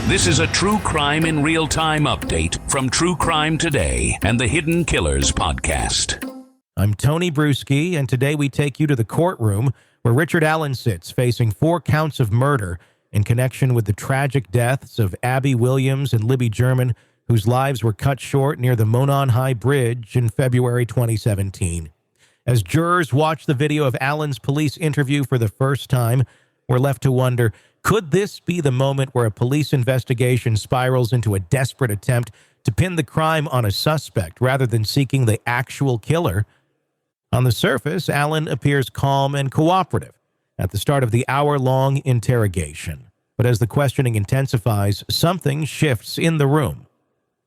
This is a True Crime in Real Time update from True Crime Today and the Hidden Killers podcast. I'm Tony Brueski, and today we take you to the courtroom where Richard Allen sits, facing 4 counts of murder in connection with the tragic deaths of Abby Williams and Libby German, whose lives were cut short near the Monon High Bridge in February 2017. As jurors watch the video of Allen's police interview for the first time, we're left to wonder, could this be the moment where a police investigation spirals into a desperate attempt to pin the crime on a suspect rather than seeking the actual killer? On the surface, Allen appears calm and cooperative at the start of the hour-long interrogation. But as the questioning intensifies, something shifts in the room.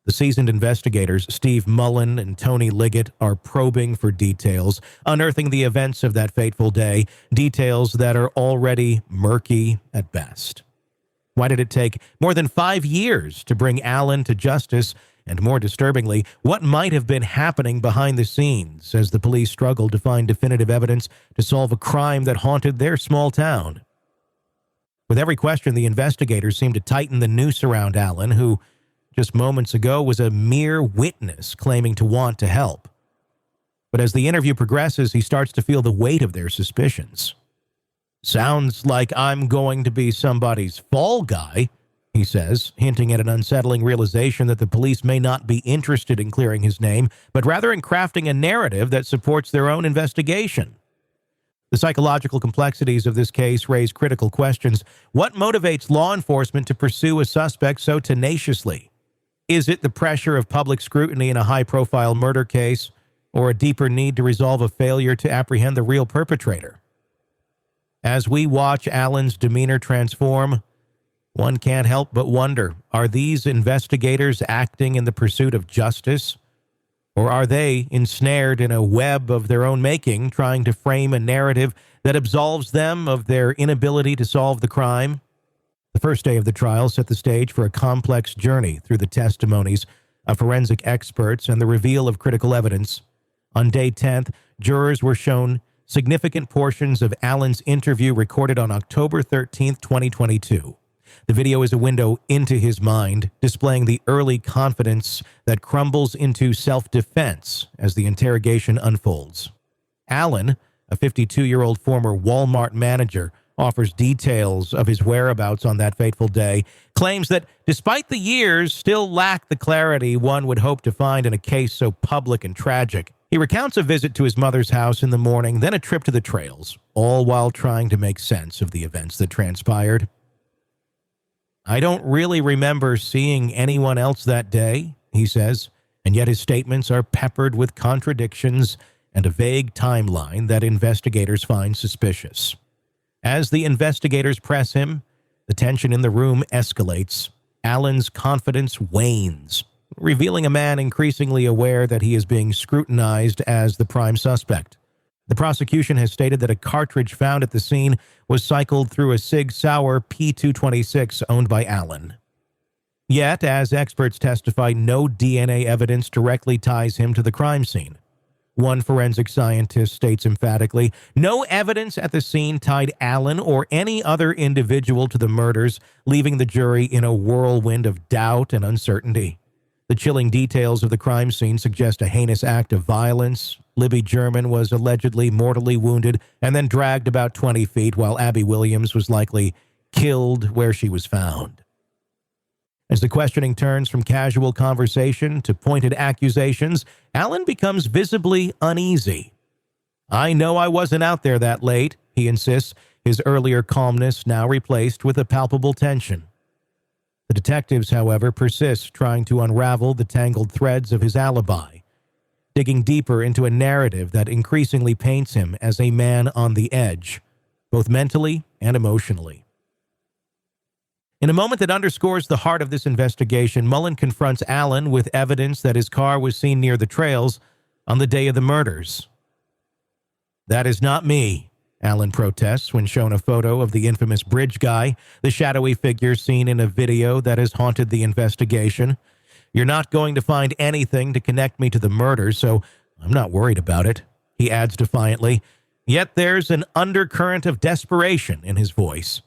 The seasoned investigators, Steve Mullen and Tony Liggett, are probing for details, unearthing the events of that fateful day, details that are already murky at best. Why did it take more than 5 years to bring Allen to justice? And more disturbingly, what might have been happening behind the scenes as the police struggled to find definitive evidence to solve a crime that haunted their small town? With every question, the investigators seem to tighten the noose around Allen, who just moments ago was a mere witness claiming to want to help. But as the interview progresses, he starts to feel the weight of their suspicions. "Sounds like I'm going to be somebody's fall guy," he says, hinting at an unsettling realization that the police may not be interested in clearing his name, but rather in crafting a narrative that supports their own investigation. The psychological complexities of this case raise critical questions. What motivates law enforcement to pursue a suspect so tenaciously? Is it the pressure of public scrutiny in a high-profile murder case, or a deeper need to resolve a failure to apprehend the real perpetrator? As we watch Allen's demeanor transform, one can't help but wonder, are these investigators acting in the pursuit of justice? Or are they ensnared in a web of their own making, trying to frame a narrative that absolves them of their inability to solve the crime? The first day of the trial set the stage for a complex journey through the testimonies of forensic experts and the reveal of critical evidence. On day 10th, jurors were shown significant portions of Allen's interview recorded on October 13th, 2022. The video is a window into his mind, displaying the early confidence that crumbles into self-defense as the interrogation unfolds. Allen, a 52-year-old former Walmart manager, offers details of his whereabouts on that fateful day, claims that despite the years, still lack the clarity one would hope to find in a case so public and tragic. He recounts a visit to his mother's house in the morning, then a trip to the trails, all while trying to make sense of the events that transpired. "I don't really remember seeing anyone else that day," he says, and yet his statements are peppered with contradictions and a vague timeline that investigators find suspicious. As the investigators press him, the tension in the room escalates. Allen's confidence wanes, revealing a man increasingly aware that he is being scrutinized as the prime suspect. The prosecution has stated that a cartridge found at the scene was cycled through a Sig Sauer P226 owned by Allen. Yet, as experts testify, no DNA evidence directly ties him to the crime scene. One forensic scientist states emphatically, no evidence at the scene tied Allen or any other individual to the murders, leaving the jury in a whirlwind of doubt and uncertainty. The chilling details of the crime scene suggest a heinous act of violence. Libby German was allegedly mortally wounded and then dragged about 20 feet, while Abby Williams was likely killed where she was found. As the questioning turns from casual conversation to pointed accusations, Allen becomes visibly uneasy. "I know I wasn't out there that late," he insists, his earlier calmness now replaced with a palpable tension. The detectives, however, persist, trying to unravel the tangled threads of his alibi, digging deeper into a narrative that increasingly paints him as a man on the edge, both mentally and emotionally. In a moment that underscores the heart of this investigation, Mullen confronts Allen with evidence that his car was seen near the trails on the day of the murders. "That is not me," Allen protests when shown a photo of the infamous bridge guy, the shadowy figure seen in a video that has haunted the investigation. "You're not going to find anything to connect me to the murders, so I'm not worried about it," he adds defiantly. Yet there's an undercurrent of desperation in his voice.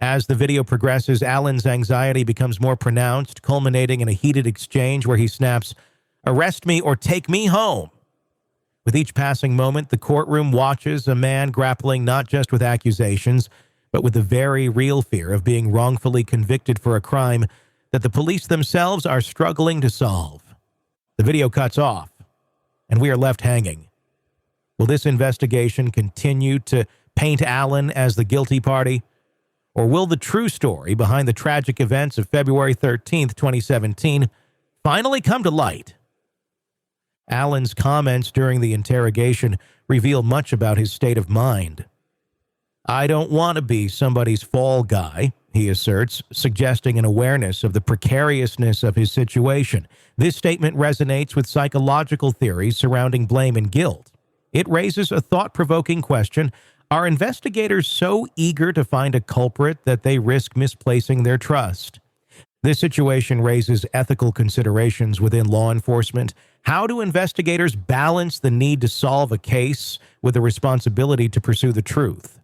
As the video progresses, Allen's anxiety becomes more pronounced, culminating in a heated exchange where he snaps, "Arrest me or take me home." With each passing moment, the courtroom watches a man grappling not just with accusations, but with the very real fear of being wrongfully convicted for a crime that the police themselves are struggling to solve. The video cuts off, and we are left hanging. Will this investigation continue to paint Allen as the guilty party? Or will the true story behind the tragic events of February 13th, 2017, finally come to light? Allen's comments during the interrogation reveal much about his state of mind. "I don't want to be somebody's fall guy," he asserts, suggesting an awareness of the precariousness of his situation. This statement resonates with psychological theories surrounding blame and guilt. It raises a thought-provoking question: are investigators so eager to find a culprit that they risk misplacing their trust? This situation raises ethical considerations within law enforcement. How do investigators balance the need to solve a case with the responsibility to pursue the truth?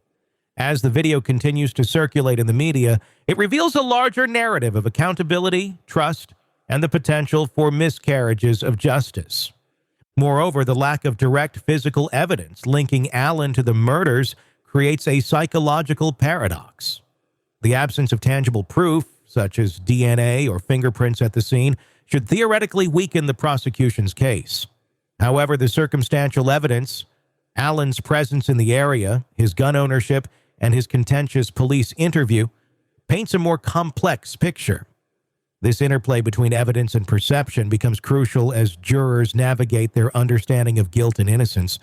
As the video continues to circulate in the media, it reveals a larger narrative of accountability, trust, and the potential for miscarriages of justice. Moreover, the lack of direct physical evidence linking Allen to the murders creates a psychological paradox. The absence of tangible proof, such as DNA or fingerprints at the scene, should theoretically weaken the prosecution's case. However, the circumstantial evidence, Allen's presence in the area, his gun ownership, and his contentious police interview, paints a more complex picture. This interplay between evidence and perception becomes crucial as jurors navigate their understanding of guilt and innocence.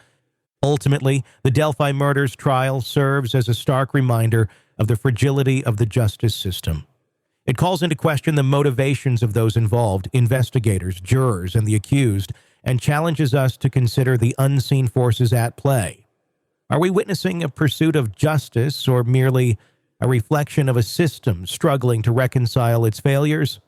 Ultimately, the Delphi murders trial serves as a stark reminder of the fragility of the justice system. It calls into question the motivations of those involved, investigators, jurors, and the accused, and challenges us to consider the unseen forces at play. Are we witnessing a pursuit of justice or merely a reflection of a system struggling to reconcile its failures?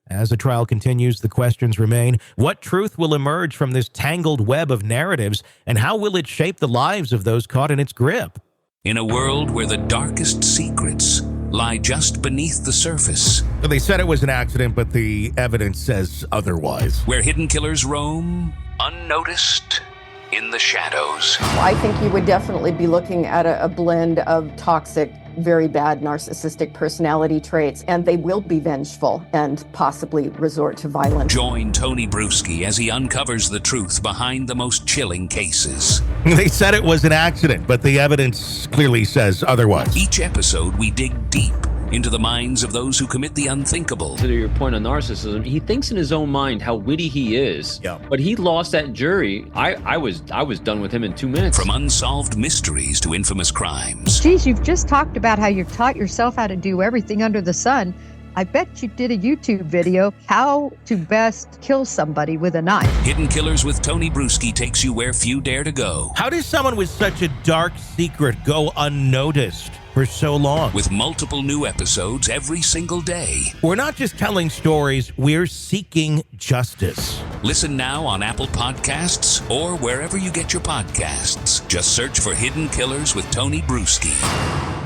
As the trial continues, the questions remain: what truth will emerge from this tangled web of narratives, and how will it shape the lives of those caught in its grip? In a world where the darkest secrets lie just beneath the surface. They said it was an accident, but the evidence says otherwise. Where hidden killers roam, unnoticed, in the shadows. I think you would definitely be looking at a blend of toxic, very bad narcissistic personality traits, and they will be vengeful and possibly resort to violence. Join Tony Brueski as he uncovers the truth behind the most chilling cases. They said it was an accident, but the evidence clearly says otherwise. Each episode, we dig deep into the minds of those who commit the unthinkable. To your point on narcissism, he thinks in his own mind how witty he is. Yeah. But he lost that jury. I was done with him in 2 minutes. From unsolved mysteries to infamous crimes. Geez, you've just talked about how you've taught yourself how to do everything under the sun. I bet you did a YouTube video, how to best kill somebody with a knife. Hidden Killers with Tony Brueski takes you where few dare to go. How does someone with such a dark secret go unnoticed for so long? With multiple new episodes every single day. We're not just telling stories, we're seeking justice. Listen now on Apple Podcasts or wherever you get your podcasts. Just search for Hidden Killers with Tony Brueski.